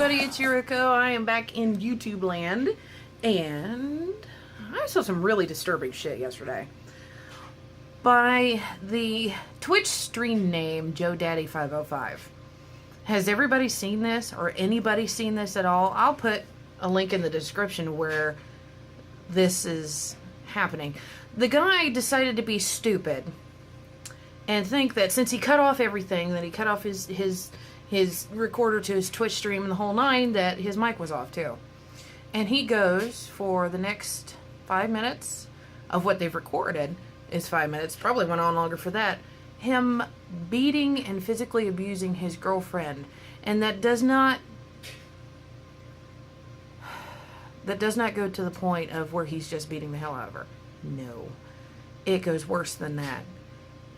everybody, it's Yuriko. I am back in YouTube land, and I saw some really disturbing shit yesterday. By the Twitch stream name, JOEDADDY505. Has everybody seen this, or anybody seen this at all? I'll put a link in the description where this is happening. The guy decided to be stupid and think that since he cut off everything, that he cut off his recorder to his Twitch stream and the whole nine, that his mic was off too. And he goes for the next 5 minutes of what they've recorded is 5 minutes, probably went on longer for that, him beating and physically abusing his girlfriend. And that does not go to the point of where he's just beating the hell out of her. No. It goes worse than that.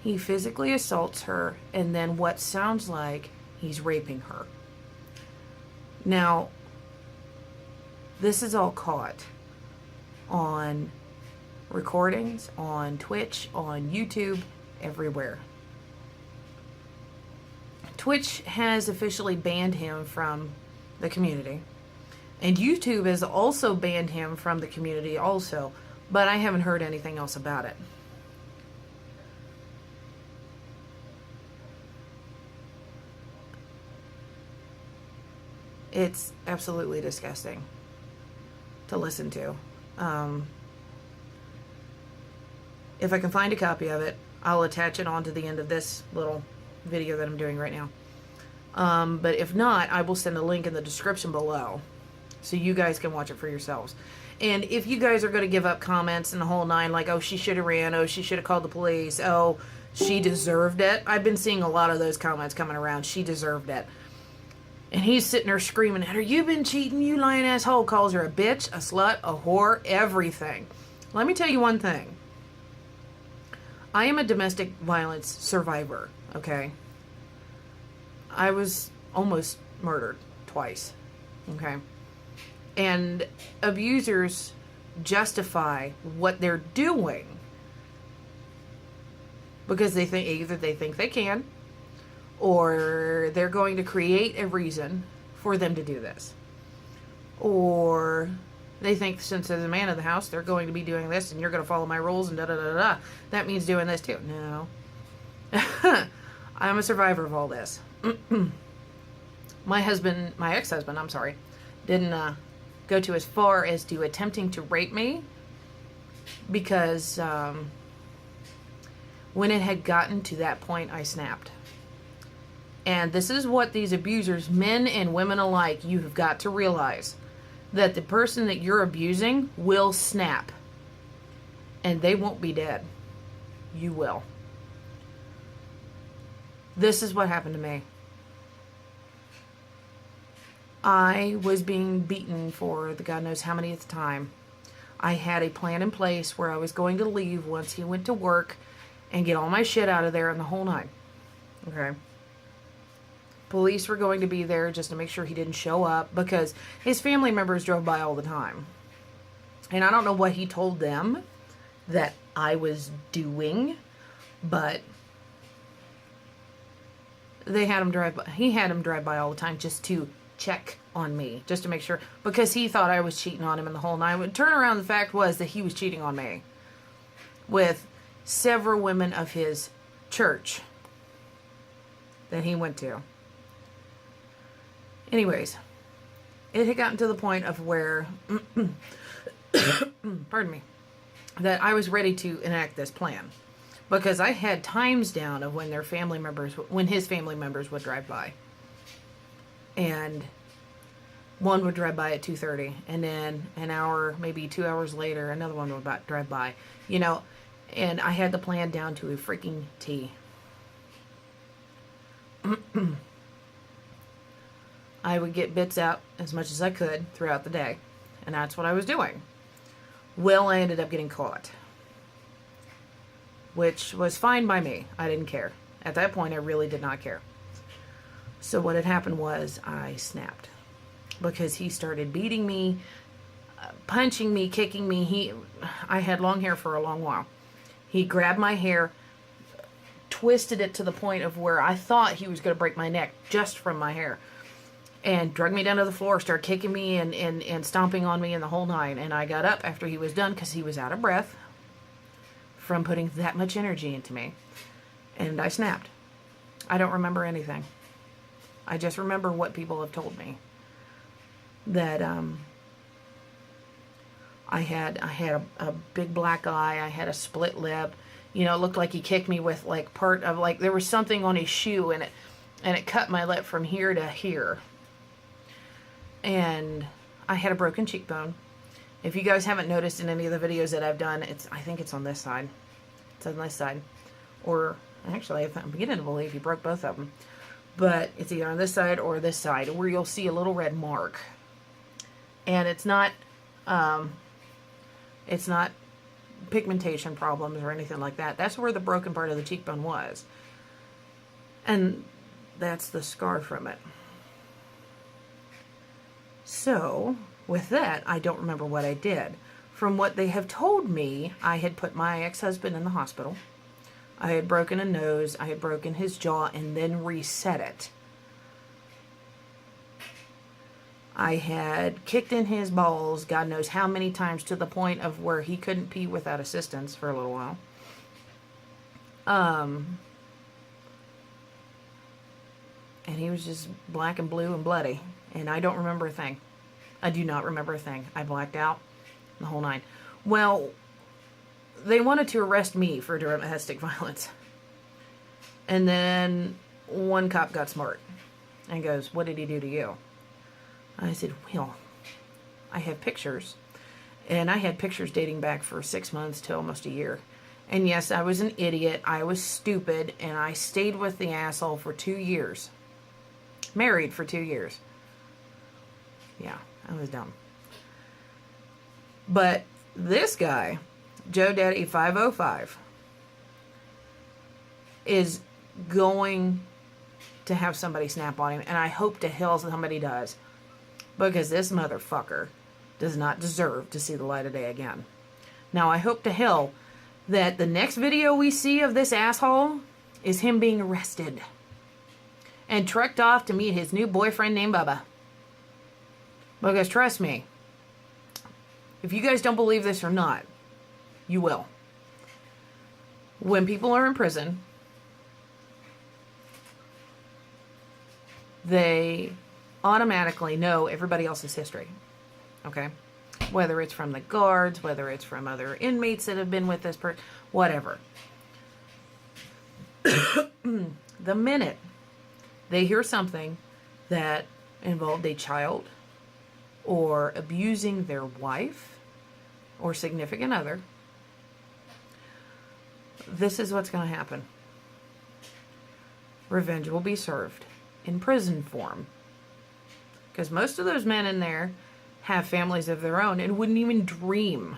He physically assaults her, and then what sounds like he's raping her. Now, this is all caught on recordings, on Twitch, on YouTube, everywhere. Twitch has officially banned him from the community. And YouTube has also banned him from the community also. But I haven't heard anything else about it. It's absolutely disgusting to listen to. If I can find a copy of it, I'll attach it onto the end of this little video that I'm doing right now. But if not, I will send a link in the description below so you guys can watch it for yourselves. And if you guys are going to give up comments and the whole nine, like, oh, she should have ran, oh, she should have called the police, oh, she deserved it. I've been seeing a lot of those comments coming around. She deserved it. And he's sitting there screaming at her, "You've been cheating, you lying asshole." Calls her a bitch, a slut, a whore, everything. Let me tell you one thing. I am a domestic violence survivor, okay? I was almost murdered twice, okay? And abusers justify what they're doing because they think either they think they can, or they're going to create a reason for them to do this. Or they think since they're the man of the house, they're going to be doing this and you're going to follow my rules and da-da-da-da. That means doing this too. No. I'm a survivor of all this. My ex-husband, I'm sorry, didn't go to as far as to attempting to rape me because when it had gotten to that point, I snapped. And this is what these abusers, men and women alike, you have got to realize. That the person that you're abusing will snap. And they won't be dead. You will. This is what happened to me. I was being beaten for the God knows how many at the time. I had a plan in place where I was going to leave once he went to work and get all my shit out of there and the whole nine. Okay. Police were going to be there just to make sure he didn't show up because his family members drove by all the time. And I don't know what he told them that I was doing, but they had him drive by. He had him drive by all the time just to check on me, just to make sure, because he thought I was cheating on him in the whole nine. But turn around, the fact was that he was cheating on me with several women of his church that he went to. Anyways, it had gotten to the point of where, pardon me, that I was ready to enact this plan. Because I had times down of when his family members would drive by. And one would drive by at 2:30, and then an hour, maybe 2 hours later, another one would drive by. You know, and I had the plan down to a freaking T. I would get bits out as much as I could throughout the day. And that's what I was doing. Well, I ended up getting caught. Which was fine by me. I didn't care. At that point, I really did not care. So what had happened was I snapped. Because he started beating me, punching me, kicking me. I had long hair for a long while. He grabbed my hair, twisted it to the point of where I thought he was going to break my neck just from my hair. and dragged me down to the floor, started kicking me and stomping on me and the whole nine. And I got up after he was done because he was out of breath from putting that much energy into me. And I snapped. I don't remember anything. I just remember what people have told me. That I had a big black eye. I had a split lip. You know, it looked like he kicked me with like part of like there was something on his shoe and it cut my lip from here to here. And I had a broken cheekbone. If you guys haven't noticed in any of the videos that I've done, I think it's on this side. It's on this side. Or actually, I'm beginning to believe he broke both of them. But it's either on this side or this side where you'll see a little red mark. And it's not pigmentation problems or anything like that. That's where the broken part of the cheekbone was. And that's the scar from it. So, with that, I don't remember what I did. From what they have told me, I had put my ex-husband in the hospital. I had broken a nose, I had broken his jaw, and then reset it. I had kicked in his balls, God knows how many times, to the point of where he couldn't pee without assistance for a little while. And he was just black and blue and bloody. And I don't remember a thing. I do not remember a thing. I blacked out the whole nine. Well, they wanted to arrest me for domestic violence. And then one cop got smart and goes, "What did he do to you?" I said, "Well, I have pictures." And I had pictures dating back for 6 months to almost a year. And yes, I was an idiot. I was stupid. And I stayed with the asshole for 2 years. Married for 2 years. Yeah, I was dumb. But this guy, JOEDADDY505, is going to have somebody snap on him. And I hope to hell somebody does. Because this motherfucker does not deserve to see the light of day again. Now, I hope to hell that the next video we see of this asshole is him being arrested and trucked off to meet his new boyfriend named Bubba. Because trust me, if you guys don't believe this or not, you will. When people are in prison, they automatically know everybody else's history. Okay? Whether it's from the guards, whether it's from other inmates that have been with this person, whatever. The minute they hear something that involved a child or abusing their wife or significant other, this is what's going to happen. Revenge will be served in prison form. Because most of those men in there have families of their own and wouldn't even dream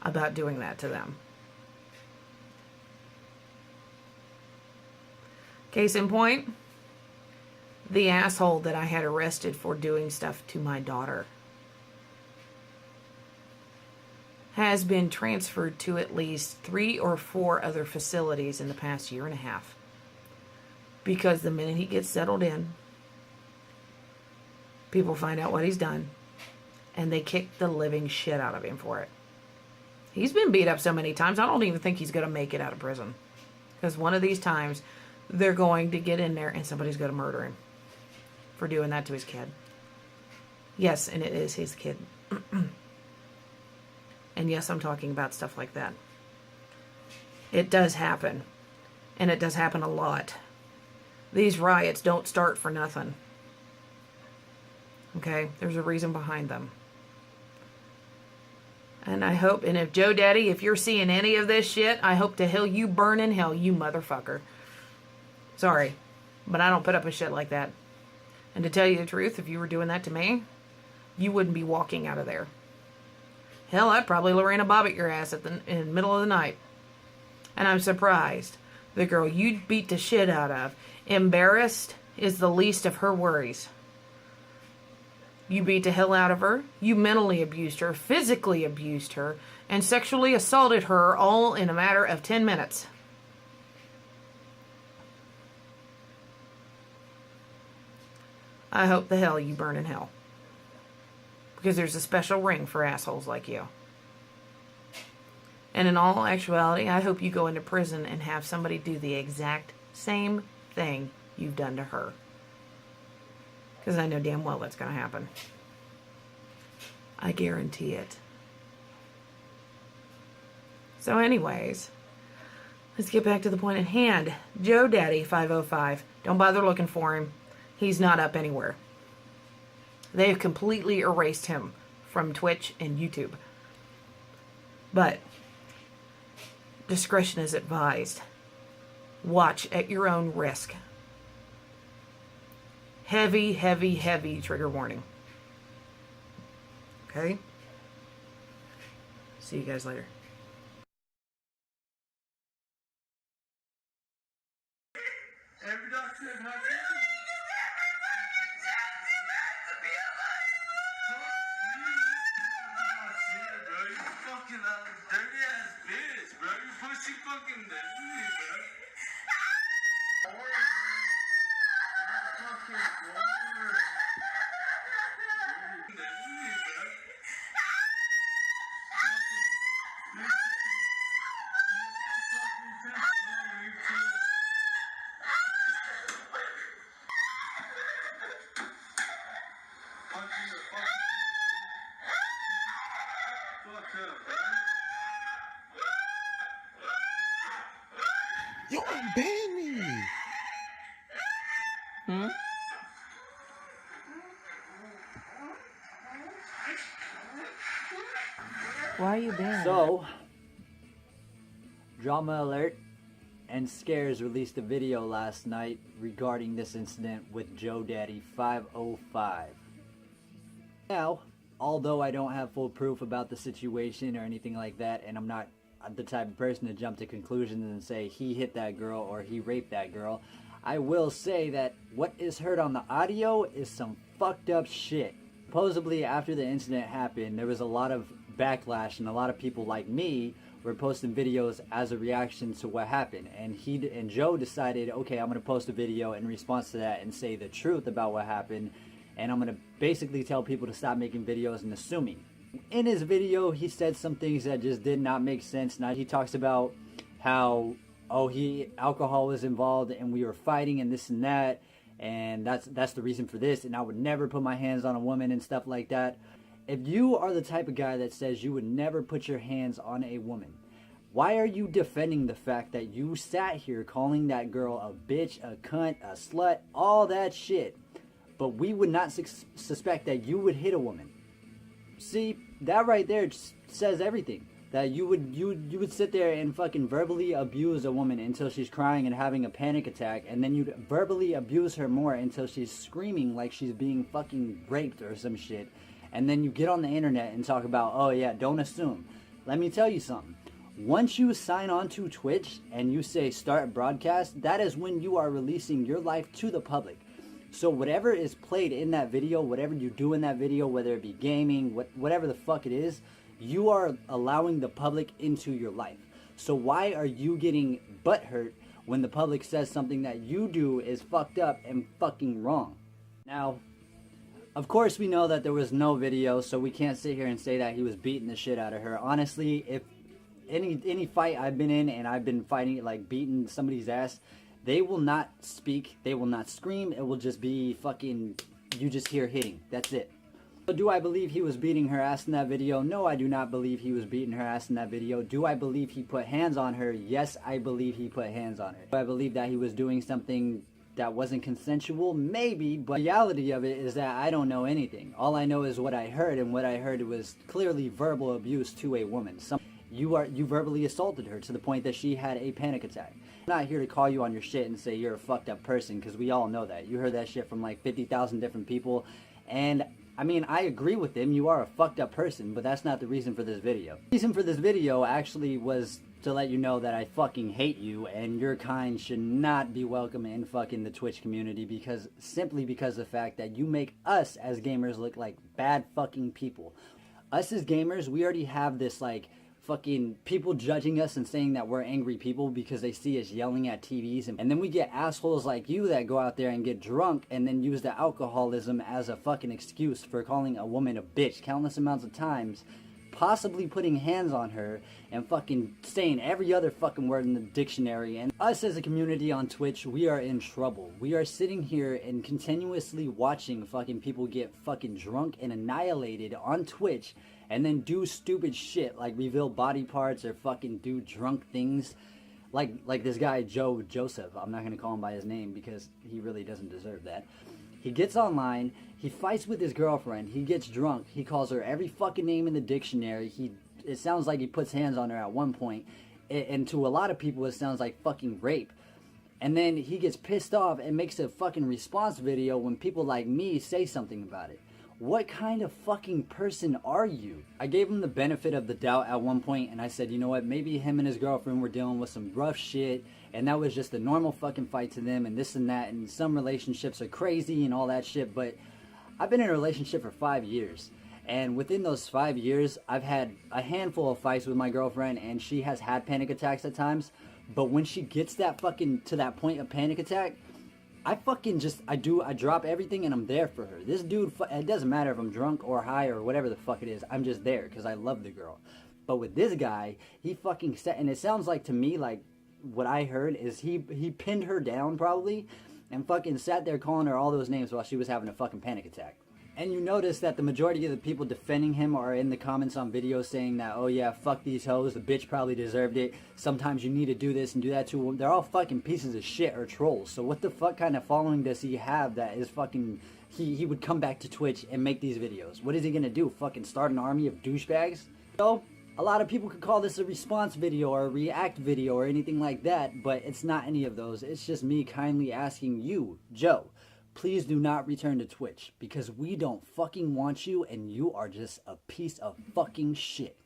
about doing that to them. Case in point, the asshole that I had arrested for doing stuff to my daughter has been transferred to at least 3 or 4 other facilities in the past year and a half. Because the minute he gets settled in, people find out what he's done, and they kick the living shit out of him for it. He's been beat up so many times, I don't even think he's going to make it out of prison. Because one of these times, they're going to get in there and somebody's going to murder him for doing that to his kid. Yes, and it is his kid. And yes, I'm talking about stuff like that. It does happen. And it does happen a lot. These riots don't start for nothing. Okay? There's a reason behind them. And I hope, and if Joe Daddy, if you're seeing any of this shit, I hope to hell you burn in hell, you motherfucker. Sorry, but I don't put up with shit like that. And to tell you the truth, if you were doing that to me, you wouldn't be walking out of there. Hell, I'd probably Lorena Bobbitt your ass in the middle of the night. And I'm surprised. The girl you beat the shit out of, embarrassed, is the least of her worries. You beat the hell out of her, you mentally abused her, physically abused her, and sexually assaulted her all in a matter of 10 minutes. I hope the hell you burn in hell. Because there's a special ring for assholes like you. And in all actuality, I hope you go into prison and have somebody do the exact same thing you've done to her. Because I know damn well that's going to happen. I guarantee it. So anyways, let's get back to the point at hand. JOEDADDY505. Don't bother looking for him. He's not up anywhere. They have completely erased him from Twitch and YouTube. But discretion is advised. Watch at your own risk. Heavy, heavy, heavy trigger warning. Okay? See you guys later. Every doctor I've had fucking dirty ass bitch, bro. You pushing fucking dirty, bro. You unban me. Hmm? Why are you banned? So, drama alert, and Scares released a video last night regarding this incident with JOEDADDY505. Now, although I don't have full proof about the situation or anything like that, and I'm not the type of person to jump to conclusions and say he hit that girl or he raped that girl, I will say that what is heard on the audio is some fucked up shit. Supposedly, after the incident happened, there was a lot of backlash, and a lot of people like me were posting videos as a reaction to what happened. And Joe decided, okay, I'm going to post a video in response to that and say the truth about what happened. And I'm going to basically tell people to stop making videos and assuming. In his video, he said some things that just did not make sense. Now, he talks about how, alcohol was involved and we were fighting and this and that. And that's the reason for this. And I would never put my hands on a woman and stuff like that. If you are the type of guy that says you would never put your hands on a woman, why are you defending the fact that you sat here calling that girl a bitch, a cunt, a slut, all that shit, but we would not suspect that you would hit a woman? See, that right there says everything. That you would sit there and fucking verbally abuse a woman until she's crying and having a panic attack, and then you'd verbally abuse her more until she's screaming like she's being fucking raped or some shit. And then you get on the internet and talk about, oh yeah, don't assume. Let me tell you something. Once you sign on to Twitch and you say start broadcast, that is when you are releasing your life to the public. So whatever is played in that video, whatever you do in that video, whether it be gaming, whatever the fuck it is, you are allowing the public into your life. So why are you getting butthurt when the public says something that you do is fucked up and fucking wrong? Now, of course we know that there was no video, so we can't sit here and say that he was beating the shit out of her. Honestly, if any fight I've been in and I've been fighting, like beating somebody's ass, they will not speak, they will not scream, it will just be fucking, you just hear hitting, that's it. So do I believe he was beating her ass in that video? No, I do not believe he was beating her ass in that video. Do I believe he put hands on her? Yes, I believe he put hands on her. Do I believe that he was doing something that wasn't consensual? Maybe, but the reality of it is that I don't know anything. All I know is what I heard, and what I heard was clearly verbal abuse to a woman. You verbally assaulted her to the point that she had a panic attack. I'm not here to call you on your shit and say you're a fucked up person, because we all know that. You heard that shit from like 50,000 different people, and I mean, I agree with them, you are a fucked up person, but that's not the reason for this video. The reason for this video actually was to let you know that I fucking hate you, and your kind should not be welcome in fucking the Twitch community, simply because of the fact that you make us as gamers look like bad fucking people. Us as gamers, we already have this like fucking people judging us and saying that we're angry people because they see us yelling at TVs. And then we get assholes like you that go out there and get drunk and then use the alcoholism as a fucking excuse for calling a woman a bitch countless amounts of times, possibly putting hands on her and fucking saying every other fucking word in the dictionary. And us as a community on Twitch, we are in trouble. We are sitting here and continuously watching fucking people get fucking drunk and annihilated on Twitch and then do stupid shit like reveal body parts or fucking do drunk things like this guy Joseph. I'm not gonna call him by his name because he really doesn't deserve that. He gets online, he fights with his girlfriend, he gets drunk, he calls her every fucking name in the dictionary. It sounds like he puts hands on her at one point, and to a lot of people it sounds like fucking rape. And then he gets pissed off and makes a fucking response video when people like me say something about it. What kind of fucking person are you? I gave him the benefit of the doubt at one point, and I said, you know what, maybe him and his girlfriend were dealing with some rough shit, and that was just a normal fucking fight to them, and this and that, and some relationships are crazy and all that shit. But I've been in a relationship for 5 years, and within those 5 years, I've had a handful of fights with my girlfriend, and she has had panic attacks at times. But when she gets that fucking to that point of panic attack, I fucking just, I drop everything and I'm there for her. This dude, it doesn't matter if I'm drunk or high or whatever the fuck it is, I'm just there because I love the girl. But with this guy, he fucking said, and it sounds like to me, like, what I heard is he pinned her down probably and fucking sat there calling her all those names while she was having a fucking panic attack. And you notice that the majority of the people defending him are in the comments on videos saying that, oh yeah, fuck these hoes, the bitch probably deserved it, sometimes you need to do this and do that too. They're all fucking pieces of shit or trolls. So what the fuck kind of following does he have that is fucking, he would come back to Twitch and make these videos? What is he gonna do, fucking start an army of douchebags? So, a lot of people could call this a response video or a react video or anything like that, but it's not any of those. It's just me kindly asking you, Joe, please do not return to Twitch because we don't fucking want you and you are just a piece of fucking shit.